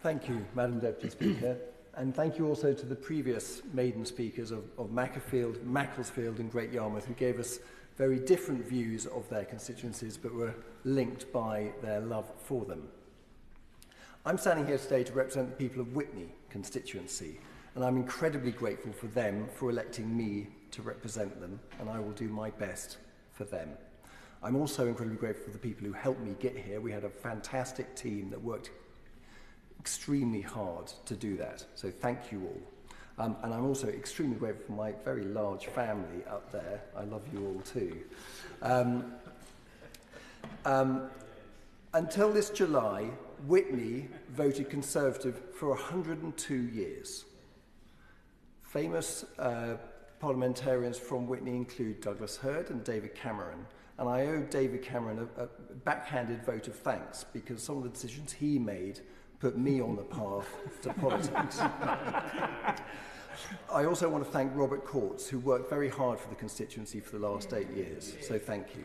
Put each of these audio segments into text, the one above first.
Thank you, Madam Deputy Speaker, and thank you also to the previous Maiden speakers of Macclesfield and Great Yarmouth, who gave us very different views of their constituencies but were linked by their love for them. I'm standing here today to represent the people of Witney constituency, and I'm incredibly grateful for them for electing me to represent them, and I will do my best for them. I'm also incredibly grateful for the people who helped me get here. We had a fantastic team that worked extremely hard to do that, so thank you all. And I'm also extremely grateful for my very large family up there. I love you all too. Until this July, Witney voted Conservative for 102 years. Famous parliamentarians from Witney include Douglas Hurd and David Cameron, and I owe David Cameron a backhanded vote of thanks because some of the decisions he made put me on the path to politics. I also want to thank Robert Courts, who worked very hard for the constituency for the last 8 years, so thank you.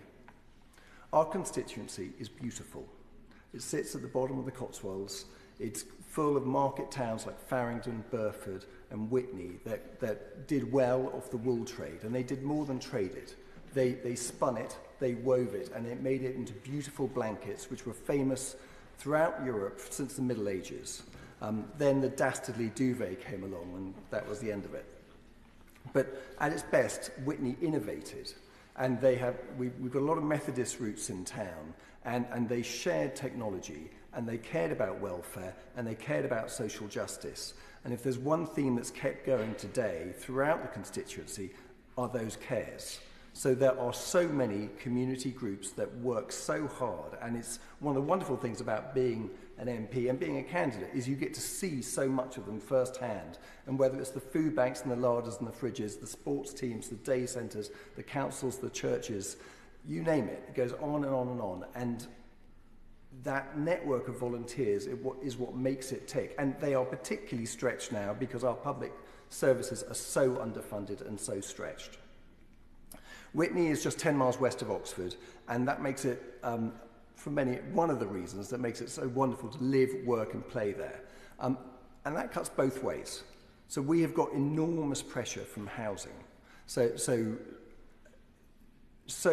Our constituency is beautiful. It sits at the bottom of the Cotswolds. It's full of market towns like Farringdon, Burford and Witney that did well off the wool trade, and they did more than trade it. They spun it, they wove it, and it made it into beautiful blankets which were famous throughout Europe since the Middle Ages. Then the dastardly duvet came along, and that was the end of it. But at its best, Witney innovated, and we've got a lot of Methodist roots in town, and they shared technology, and they cared about welfare, and they cared about social justice. And if there's one theme that's kept going today throughout the constituency, are those cares. So there are so many community groups that work so hard, and it's one of the wonderful things about being an MP and being a candidate is you get to see so much of them firsthand. And whether it's the food banks and the larders and the fridges, the sports teams, the day centres, the councils, the churches, you name it, it goes on and on and on. And that network of volunteers is what makes it tick. And they are particularly stretched now because our public services are so underfunded and so stretched. Witney is just 10 miles west of Oxford, and that makes it, for many, one of the reasons that makes it so wonderful to live, work and play there. And that cuts both ways. So we have got enormous pressure from housing. So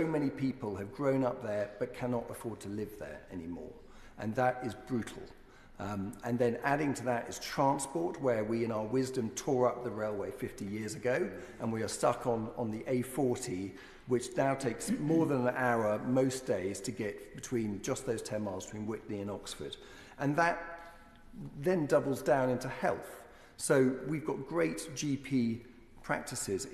many people have grown up there but cannot afford to live there anymore, and that is brutal. And then adding to that is transport, where we in our wisdom tore up the railway 50 years ago, and we are stuck on the A40, which now takes more than an hour most days to get between just those 10 miles between Witney and Oxford. And that then doubles down into health. So we've got great GP practices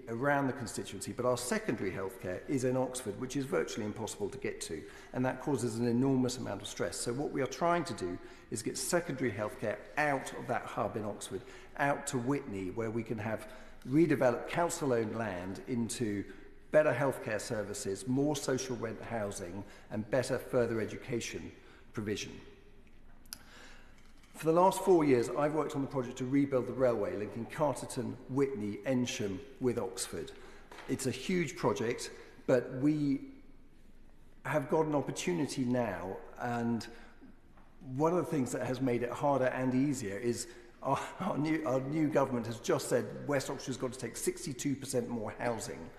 around the constituency, but our secondary healthcare is in Oxford, which is virtually impossible to get to, and that causes an enormous amount of stress. So what we are trying to do is get secondary healthcare out of that hub in Oxford, out to Witney, where we can have redeveloped council-owned land into better healthcare services, more social rent housing, and better further education provision. For the last 4 years, I've worked on the project to rebuild the railway linking Carterton, Witney, Ensham with Oxford. It's a huge project, but we have got an opportunity now, and one of the things that has made it harder and easier is our new government has just said West Oxford's got to take 62% more housing,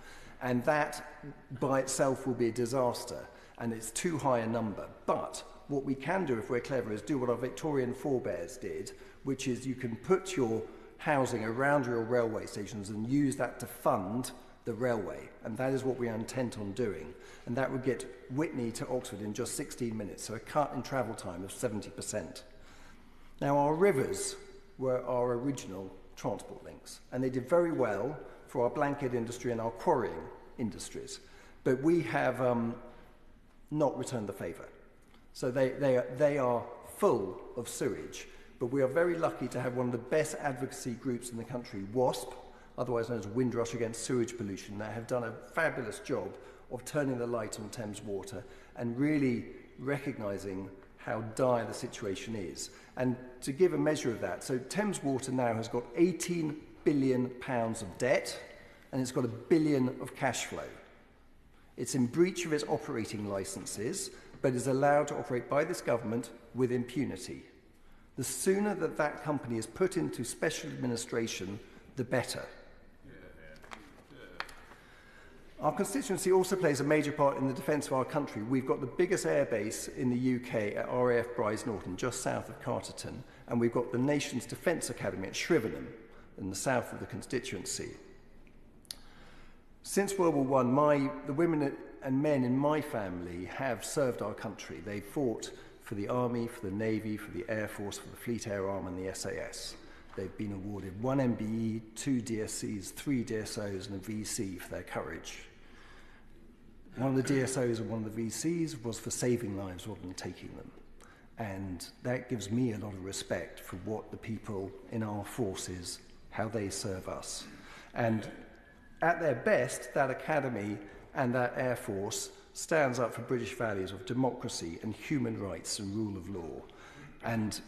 and that by itself will be a disaster, and it's too high a number. But what we can do if we're clever is do what our Victorian forebears did, which is you can put your housing around your railway stations and use that to fund the railway, and that is what we are intent on doing, and that would get Witney to Oxford in just 16 minutes, so a cut in travel time of 70%. Now, our rivers were our original transport links, and they did very well for our blanket industry and our quarrying industries, but we have not returned the favour. So they are full of sewage, but we are very lucky to have one of the best advocacy groups in the country, WASP, otherwise known as Windrush Against Sewage Pollution, that have done a fabulous job of turning the light on Thames Water and really recognising how dire the situation is. And to give a measure of that, so Thames Water now has got £18 billion of debt, and it's got £1 billion of cash flow. It's in breach of its operating licences, but is allowed to operate by this government with impunity. The sooner that that company is put into special administration, the better. Our constituency also plays a major part in the defence of our country. We've got the biggest airbase in the UK at RAF Bryce Norton, just south of Carterton, and we've got the nation's Defence Academy at Shrivenham, in the south of the constituency. Since World War I, the women and men in my family have served our country. They fought for the Army, for the Navy, for the Air Force, for the Fleet Air Arm and the SAS. They've been awarded 1 MBE, 2 DSCs, 3 DSOs and a VC for their courage. One of the DSOs and one of the VCs was for saving lives rather than taking them. And that gives me a lot of respect for what the people in our forces, how they serve us. And at their best, that academy and that Air Force stands up for British values of democracy and human rights and rule of law. And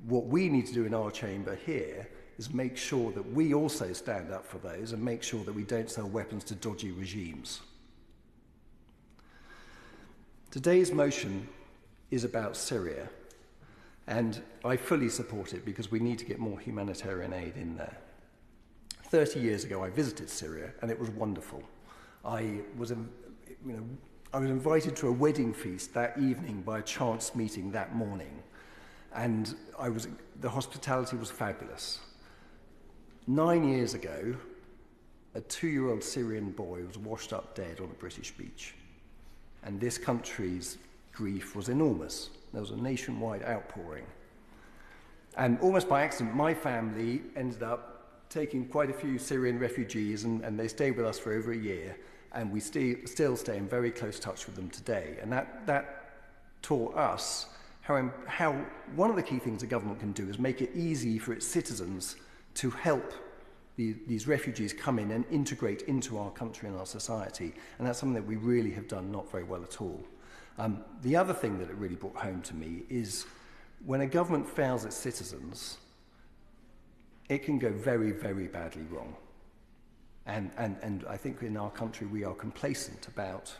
what we need to do in our chamber here is make sure that we also stand up for those and make sure that we don't sell weapons to dodgy regimes. Today's motion is about Syria, and I fully support it because we need to get more humanitarian aid in there. 30 years ago, I visited Syria, and it was wonderful. I was invited to a wedding feast that evening by a chance meeting that morning, and the hospitality was fabulous. 9 years ago, a 2-year-old Syrian boy was washed up dead on a British beach. And this country's grief was enormous. There was a nationwide outpouring. And almost by accident, my family ended up taking quite a few Syrian refugees, and they stayed with us for over a year, and we still stay in very close touch with them today. And that taught us how one of the key things a government can do is make it easy for its citizens to help these refugees come in and integrate into our country and our society. And that's something that we really have done not very well at all. The other thing that it really brought home to me is when a government fails its citizens, it can go very, very badly wrong. And I think in our country we are complacent about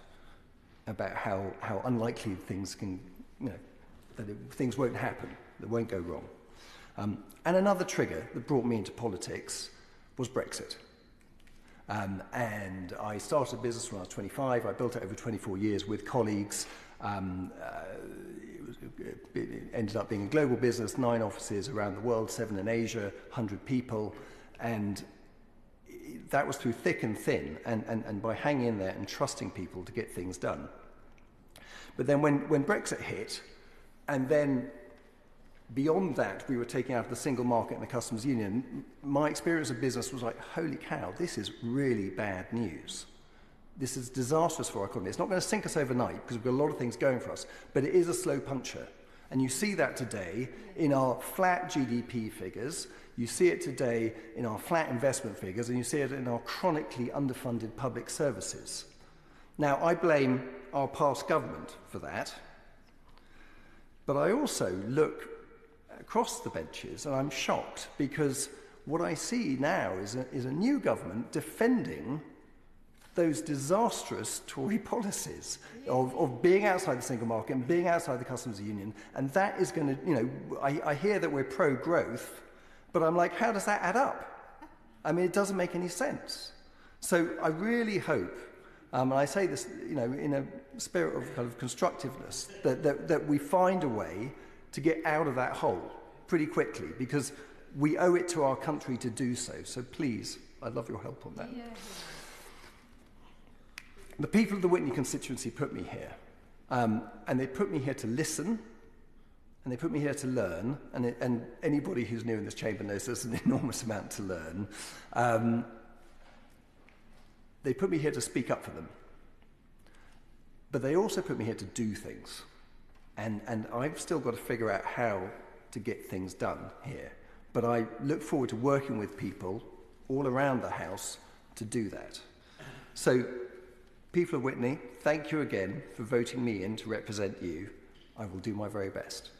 how unlikely things can, things won't happen, that won't go wrong. And another trigger that brought me into politics was Brexit. And I started a business when I was 25. I built it over 24 years with colleagues. It ended up being a global business, 9 offices around the world, 7 in Asia, 100 people. And that was through thick and thin, and by hanging in there and trusting people to get things done. But then when Brexit hit, and then beyond that, we were taking out of the single market and the customs union, my experience of business was like, holy cow, this is really bad news. This is disastrous for our economy. It's not going to sink us overnight because we've got a lot of things going for us, but it is a slow puncture. And you see that today in our flat GDP figures, you see it today in our flat investment figures, and you see it in our chronically underfunded public services. Now, I blame our past government for that, but I also look across the benches, and I'm shocked because what I see now is a new government defending those disastrous Tory policies of being outside the single market and being outside the customs union, and that is going to, I hear that we're pro-growth, but I'm like, how does that add up? I mean, it doesn't make any sense. So I really hope, and I say this, in a spirit of kind of constructiveness, that we find a way to get out of that hole pretty quickly, because we owe it to our country to do so. So please, I'd love your help on that. Yeah. The people of the Witney constituency put me here, and they put me here to listen, and they put me here to learn, and anybody who's new in this chamber knows there's an enormous amount to learn. They put me here to speak up for them, but they also put me here to do things. And I've still got to figure out how to get things done here. But I look forward to working with people all around the House to do that. So, people of Witney, thank you again for voting me in to represent you. I will do my very best.